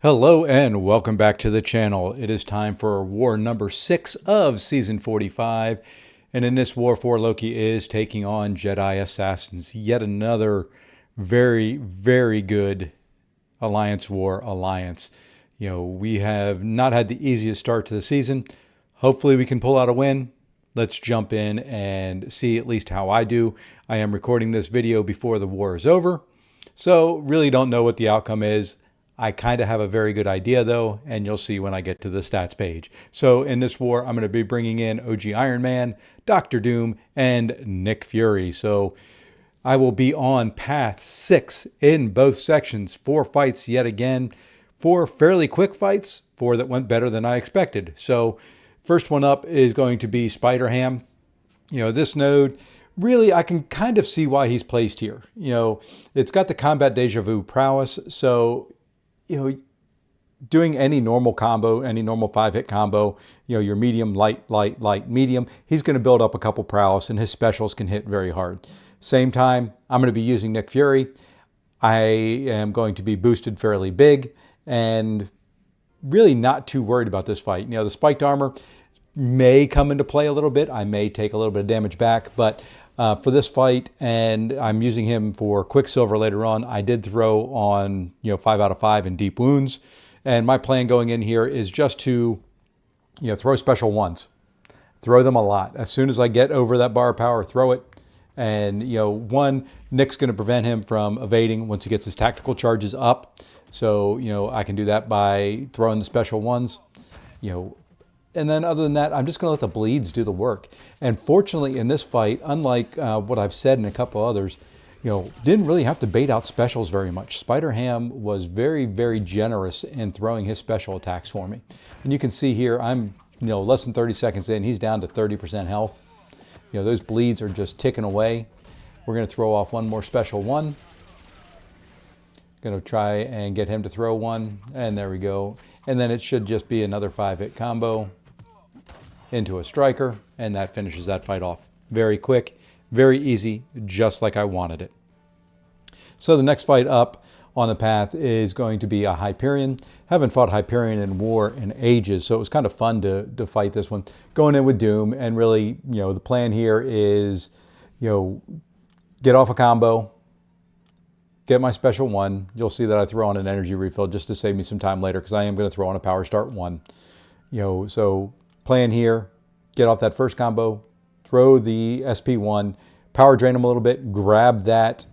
Hello and welcome back to the channel. It is time for war number 6 of season 45. And in this war 4, Loki is taking on Jedi Assassins. Yet another very, very good Alliance War alliance. We have not had the easiest start to the season. Hopefully we can pull out a win. Let's jump in and see at least how I do. I am recording this video before the war is over, so really don't know what the outcome is. I kind of have a very good idea though, and you'll see when I get to the stats page. So in this war, I'm going to be bringing in OG Iron Man, Doctor Doom, and Nick Fury. So I will be on path 6 in both sections. 4 fights yet again. 4 fairly quick fights, 4 that went better than I expected. So first one up is going to be Spiderham. This node, really, I can kind of see why he's placed here. It's got the combat deja vu prowess, so doing any normal combo, any normal 5-hit combo, your medium, light, medium, he's going to build up a couple prowess and his specials can hit very hard. Same time, I'm going to be using Nick Fury. I am going to be boosted fairly big and really not too worried about this fight. The spiked armor may come into play a little bit. I may take a little bit of damage back, but for this fight, and I'm using him for Quicksilver later on, I did throw on 5 out of 5 in deep wounds, and my plan going in here is just to throw special ones, throw them a lot. As soon as I get over that bar of power, throw it, and Nick's going to prevent him from evading once he gets his tactical charges up. So I can do that by throwing the special ones, And then other than that, I'm just going to let the bleeds do the work. And fortunately in this fight, unlike what I've said in a couple others, didn't really have to bait out specials very much. Spiderham was very, very generous in throwing his special attacks for me. And you can see here, I'm less than 30 seconds in, he's down to 30% health. Those bleeds are just ticking away. We're going to throw off one more special one. Going to try and get him to throw one, and there we go. And then it should just be another 5-hit combo into a striker, and that finishes that fight off. Very quick, very easy, just like I wanted it. So the next fight up on the path is going to be a Hyperion. Haven't fought Hyperion in war in ages, so it was kind of fun to fight this one. Going in with Doom, and really, the plan here is, get off a combo, get my special one. You'll see that I throw on an energy refill just to save me some time later, because I am going to throw on a power start 1. So plan here, get off that first combo, throw the SP1, power drain him a little bit, grab that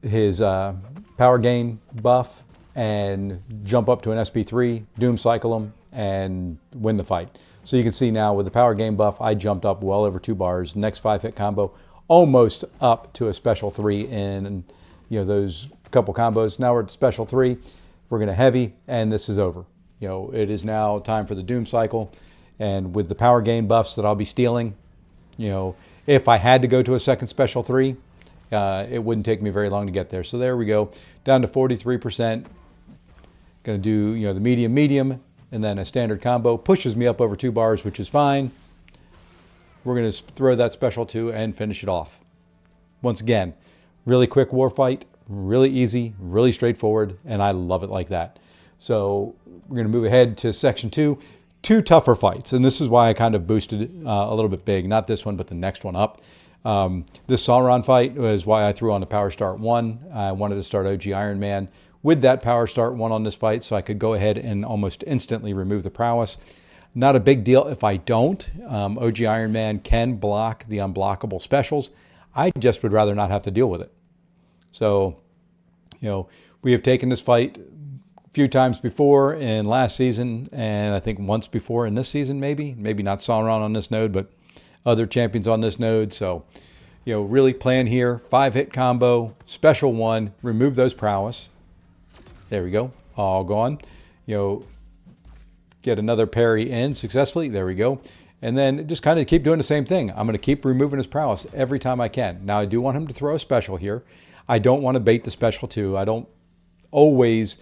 his power gain buff, and jump up to an SP3, Doom cycle him, and win the fight. So you can see now with the power gain buff, I jumped up well over 2 bars. Next 5-hit combo, almost up to a special 3 in those couple combos. Now we're at special 3. We're going to heavy, and this is over. It is now time for the Doom cycle, and with the power gain buffs that I'll be stealing, if I had to go to a second special 3, it wouldn't take me very long to get there. So there we go, down to 43%. Going to do the medium, and then a standard combo pushes me up over 2 bars, which is fine. We're going to throw that special 2 and finish it off. Once again, really quick war fight, really easy, really straightforward, and I love it like that. So we're going to move ahead to section 2. 2 tougher fights, and this is why I kind of boosted a little bit big. Not this one, but the next one up. This Sauron fight was why I threw on the power start 1. I wanted to start OG Iron Man with that power start 1 on this fight, so I could go ahead and almost instantly remove the prowess. Not a big deal if I don't. OG Iron Man can block the unblockable specials. I just would rather not have to deal with it. So, we have taken this fight a few times before in last season, and I think once before in this season, maybe not Sauron on this node, but other champions on this node. So, really plan here, 5-hit combo, special 1, remove those prowess. There we go, all gone. Get another parry in successfully. There we go. And then just kind of keep doing the same thing. I'm going to keep removing his prowess every time I can. Now, I do want him to throw a special here. I don't want to bait the special 2. I don't always,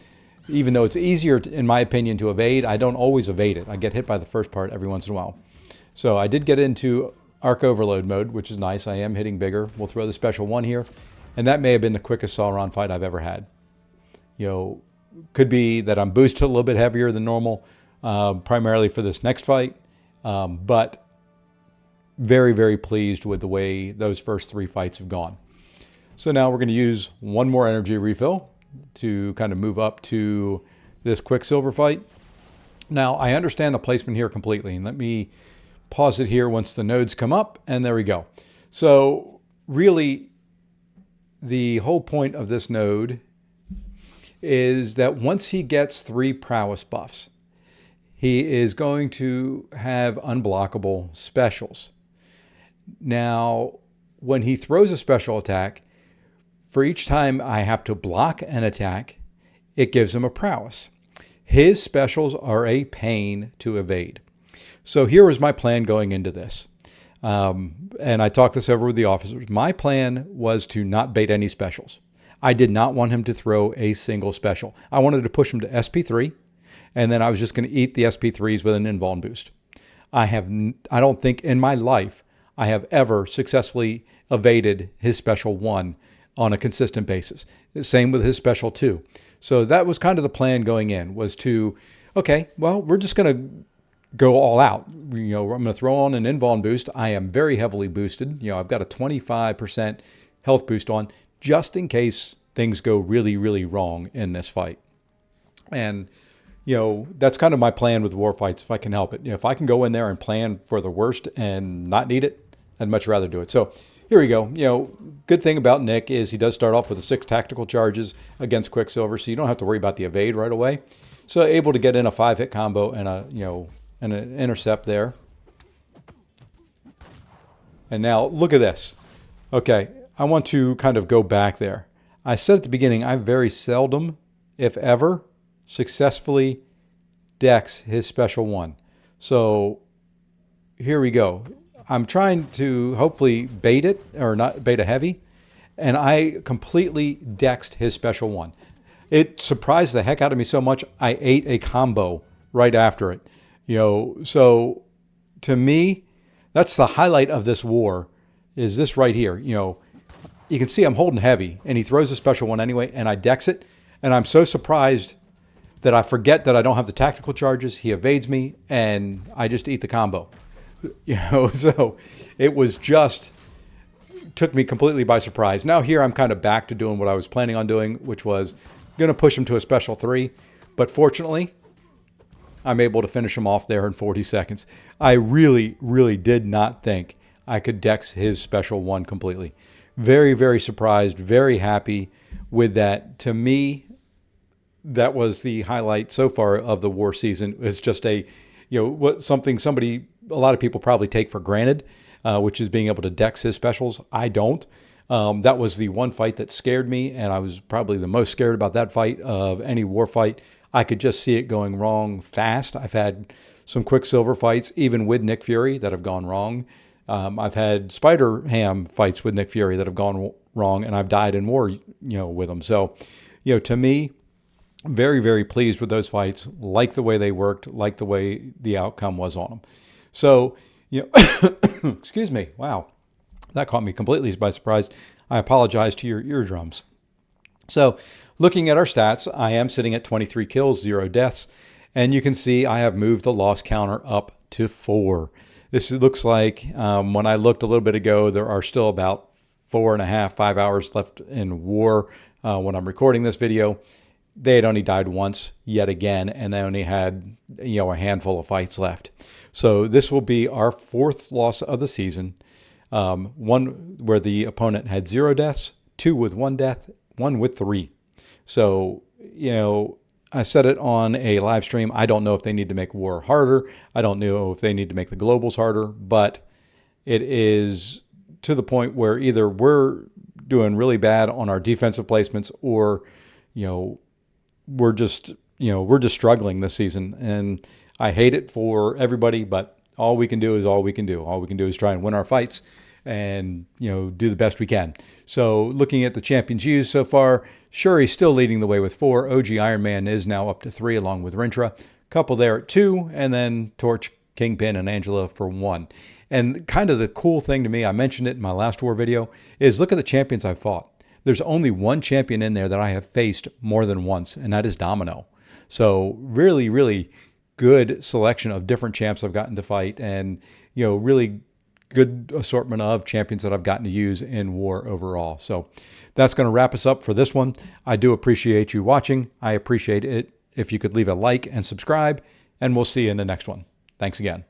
even though it's easier, in my opinion, to evade, I don't always evade it. I get hit by the first part every once in a while. So I did get into arc overload mode, which is nice. I am hitting bigger. We'll throw the special 1 here. And that may have been the quickest Sauron fight I've ever had. Could be that I'm boosted a little bit heavier than normal, primarily for this next fight. But very, very pleased with the way those first 3 fights have gone. So now we're going to use one more energy refill to kind of move up to this Quicksilver fight. Now, I understand the placement here completely, and let me pause it here once the nodes come up, and there we go. So really, the whole point of this node is that once he gets 3 prowess buffs, he is going to have unblockable specials. Now, when he throws a special attack, for each time I have to block an attack, it gives him a prowess. His specials are a pain to evade. So here was my plan going into this. And I talked this over with the officers. My plan was to not bait any specials. I did not want him to throw a single special. I wanted to push him to SP3, and then I was just going to eat the SP3s with an invuln boost. I don't think in my life I have ever successfully evaded his special 1 on a consistent basis. Same with his special 2. So that was kind of the plan going in, was to, okay, well, we're just going to go all out. I'm going to throw on an invuln boost. I am very heavily boosted. I've got a 25% health boost on, just in case things go really, really wrong in this fight. And, that's kind of my plan with war fights, if I can help it. If I can go in there and plan for the worst and not need it, I'd much rather do it. So here we go. Good thing about Nick is he does start off with the 6 tactical charges against Quicksilver, so you don't have to worry about the evade right away. So able to get in a 5-hit combo and and an intercept there. And now look at this. Okay, I want to kind of go back there. I said at the beginning, I very seldom, if ever, successfully dex his special 1. So here we go. I'm trying to hopefully bait it, or not bait a heavy, and I completely dexed his special 1. It surprised the heck out of me so much, I ate a combo right after it. So to me, that's the highlight of this war, is this right here. You can see I'm holding heavy, and he throws a special 1 anyway, and I dex it, and I'm so surprised that I forget that I don't have the tactical charges. He evades me, and I just eat the combo. So it was just, took me completely by surprise. Now here I'm kind of back to doing what I was planning on doing, which was going to push him to a special 3. But fortunately, I'm able to finish him off there in 40 seconds. I really, really did not think I could dex his special 1 completely. Very, very surprised, very happy with that. To me, that was the highlight so far of the war season. It's just a lot of people probably take for granted, which is being able to dex his specials. I don't. That was the one fight that scared me, and I was probably the most scared about that fight of any war fight. I could just see it going wrong fast. I've had some Quicksilver fights, even with Nick Fury, that have gone wrong. I've had Spiderham fights with Nick Fury that have gone wrong, and I've died in war, with them. So, to me, very, very pleased with those fights. Like the way they worked, like the way the outcome was on them. So, excuse me. Wow. That caught me completely by surprise. I apologize to your eardrums. So, looking at our stats, I am sitting at 23 kills, 0 deaths. And you can see I have moved the loss counter up to 4. This looks like, when I looked a little bit ago, there are still about 4.5, 5 hours left in war when I'm recording this video. They had only died once yet again, and they only had, a handful of fights left. So this will be our 4th loss of the season. 1 where the opponent had 0 deaths, 2 with 1 death, 1 with 3. So, I said it on a live stream. I don't know if they need to make war harder. I don't know if they need to make the globals harder, but it is to the point where either we're doing really bad on our defensive placements, or, we're just struggling this season. And I hate it for everybody, but all we can do is all we can do. All we can do is try and win our fights and, do the best we can. So looking at the champions used so far, Shuri's still leading the way with 4. OG Ironman is now up to 3 along with Rintra. Couple there at 2, and then Torch, Kingpin, and Angela for 1. And kind of the cool thing to me, I mentioned it in my last war video, is look at the champions I fought. there's only one champion in there that I have faced more than once, and that is Domino. So really, really good selection of different champs I've gotten to fight, and really good assortment of champions that I've gotten to use in war overall. So that's going to wrap us up for this one. I do appreciate you watching. I appreciate it if you could leave a like and subscribe, and we'll see you in the next one. Thanks again.